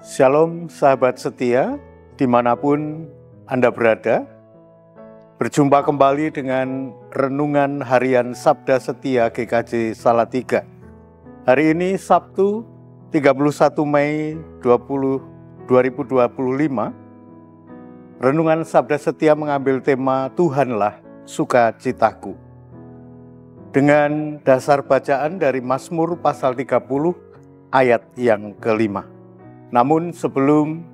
Shalom sahabat setia, dimanapun Anda berada. Berjumpa kembali dengan Renungan Harian Sabda Setia GKJ Salatiga. Hari ini Sabtu 31 Mei 2025. Renungan Sabda Setia mengambil tema Tuhanlah sukacitaku. Dengan dasar bacaan dari Mazmur pasal 30 ayat yang kelima. Namun sebelum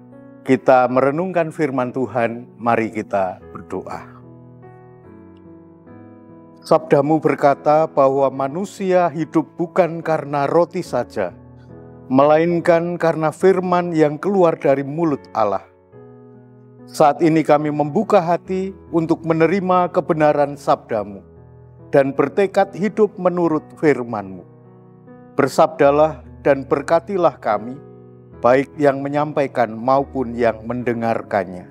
kita merenungkan firman Tuhan, mari kita berdoa. Sabdamu berkata bahwa manusia hidup bukan karena roti saja, melainkan karena firman yang keluar dari mulut Allah. Saat ini kami membuka hati untuk menerima kebenaran sabdamu dan bertekad hidup menurut firman-Mu. Bersabdalah dan berkatilah kami, baik yang menyampaikan maupun yang mendengarkannya.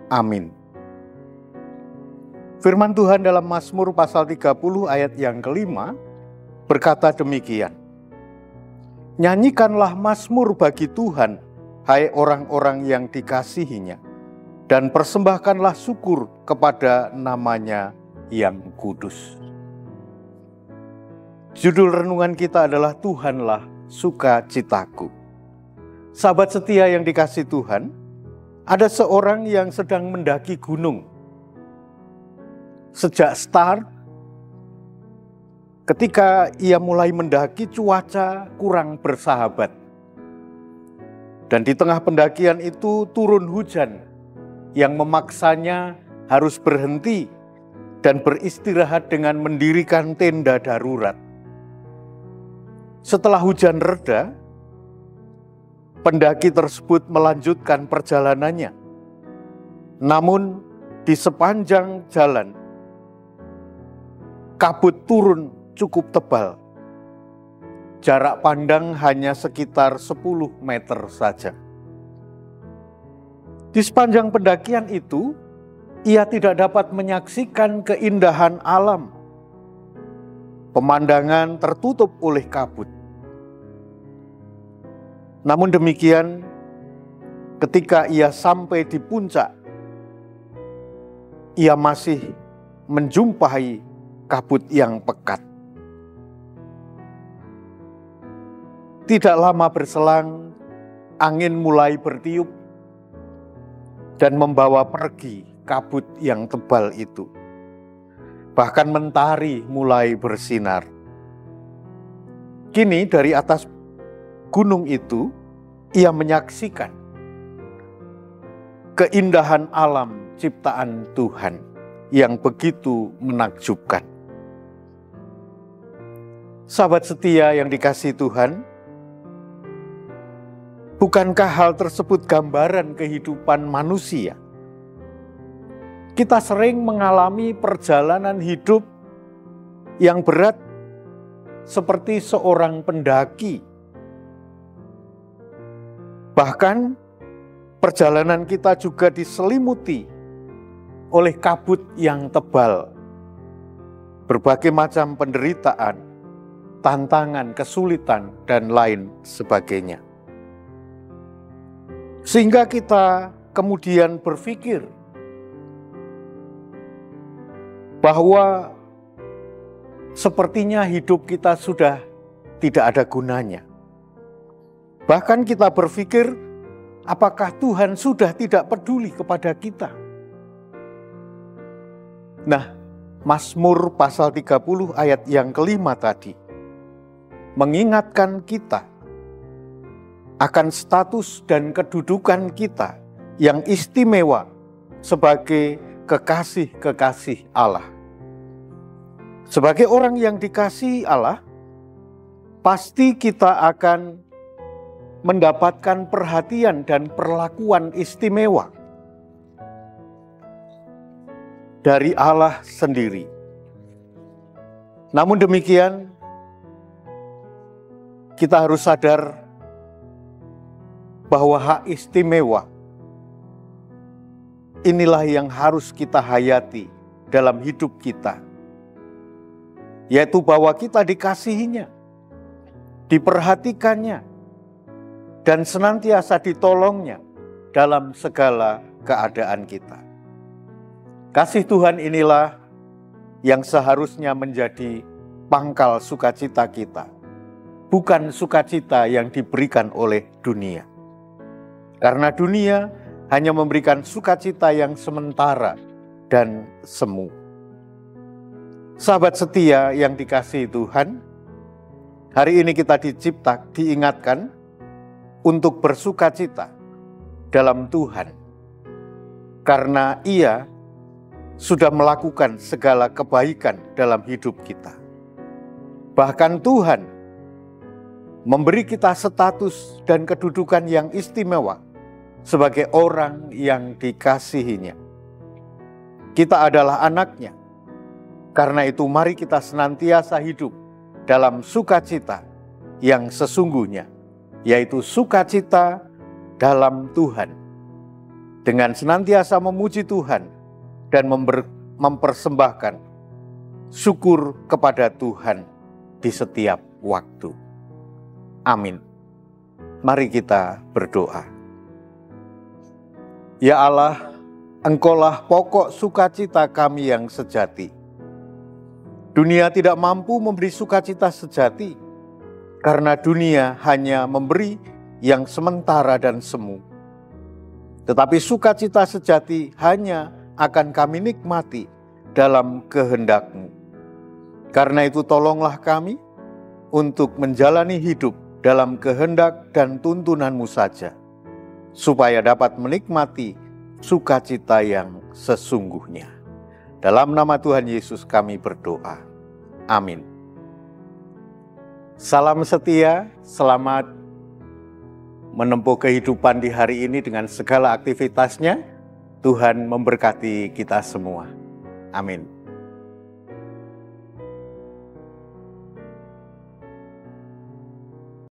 Amin. Firman Tuhan dalam Mazmur pasal 30 ayat yang kelima berkata demikian. Nyanyikanlah mazmur bagi Tuhan, hai orang-orang yang dikasihinya, dan persembahkanlah syukur kepada namanya yang kudus. Judul renungan kita adalah Tuhanlah sukacitaku. Sahabat setia yang dikasihi Tuhan, ada seorang yang sedang mendaki gunung. Sejak start, ketika ia mulai mendaki, cuaca kurang bersahabat. Dan di tengah pendakian itu turun hujan yang memaksanya harus berhenti dan beristirahat dengan mendirikan tenda darurat. Setelah hujan reda, pendaki tersebut melanjutkan perjalanannya. Namun di sepanjang jalan, kabut turun cukup tebal. Jarak pandang hanya sekitar 10 meter saja. Di sepanjang pendakian itu, ia tidak dapat menyaksikan keindahan alam. Pemandangan tertutup oleh kabut. Namun demikian, ketika ia sampai di puncak, ia masih menjumpai kabut yang pekat. Tidak lama berselang, angin mulai bertiup dan membawa pergi kabut yang tebal itu. Bahkan mentari mulai bersinar. Kini dari atas gunung itu, ia menyaksikan keindahan alam ciptaan Tuhan yang begitu menakjubkan. Sahabat setia yang dikasihi Tuhan, bukankah hal tersebut gambaran kehidupan manusia? Kita sering mengalami perjalanan hidup yang berat seperti seorang pendaki. Bahkan perjalanan kita juga diselimuti oleh kabut yang tebal. Berbagai macam penderitaan, tantangan, kesulitan, dan lain sebagainya. Sehingga kita kemudian berpikir bahwa sepertinya hidup kita sudah tidak ada gunanya. Bahkan kita berpikir, apakah Tuhan sudah tidak peduli kepada kita? Nah, Mazmur pasal 30 ayat yang kelima tadi mengingatkan kita akan status dan kedudukan kita yang istimewa sebagai kekasih-kekasih Allah. Sebagai orang yang dikasihi Allah, pasti kita akan mendapatkan perhatian dan perlakuan istimewa dari Allah sendiri. Namun demikian, kita harus sadar bahwa hak istimewa inilah yang harus kita hayati dalam hidup kita, yaitu bahwa kita dikasihinya, diperhatikannya, dan senantiasa ditolongnya dalam segala keadaan kita. Kasih Tuhan inilah yang seharusnya menjadi pangkal sukacita kita, bukan sukacita yang diberikan oleh dunia. Karena dunia hanya memberikan sukacita yang sementara dan semu. Sahabat setia yang dikasihi Tuhan, hari ini kita diingatkan untuk bersukacita dalam Tuhan, karena Ia sudah melakukan segala kebaikan dalam hidup kita. Bahkan Tuhan memberi kita status dan kedudukan yang istimewa sebagai orang yang dikasihinya. Kita adalah anaknya. Karena itu mari kita senantiasa hidup dalam sukacita yang sesungguhnya, yaitu sukacita dalam Tuhan. Dengan senantiasa memuji Tuhan dan mempersembahkan syukur kepada Tuhan di setiap waktu. Amin. Mari kita berdoa. Ya Allah, Engkaulah pokok sukacita kami yang sejati. Dunia tidak mampu memberi sukacita sejati, karena dunia hanya memberi yang sementara dan semu. Tetapi sukacita sejati hanya akan kami nikmati dalam kehendak-Mu. Karena itu tolonglah kami untuk menjalani hidup dalam kehendak dan tuntunan-Mu saja, supaya dapat menikmati sukacita yang sesungguhnya. Dalam nama Tuhan Yesus kami berdoa. Amin. Salam setia, selamat menempuh kehidupan di hari ini dengan segala aktivitasnya. Tuhan memberkati kita semua. Amin.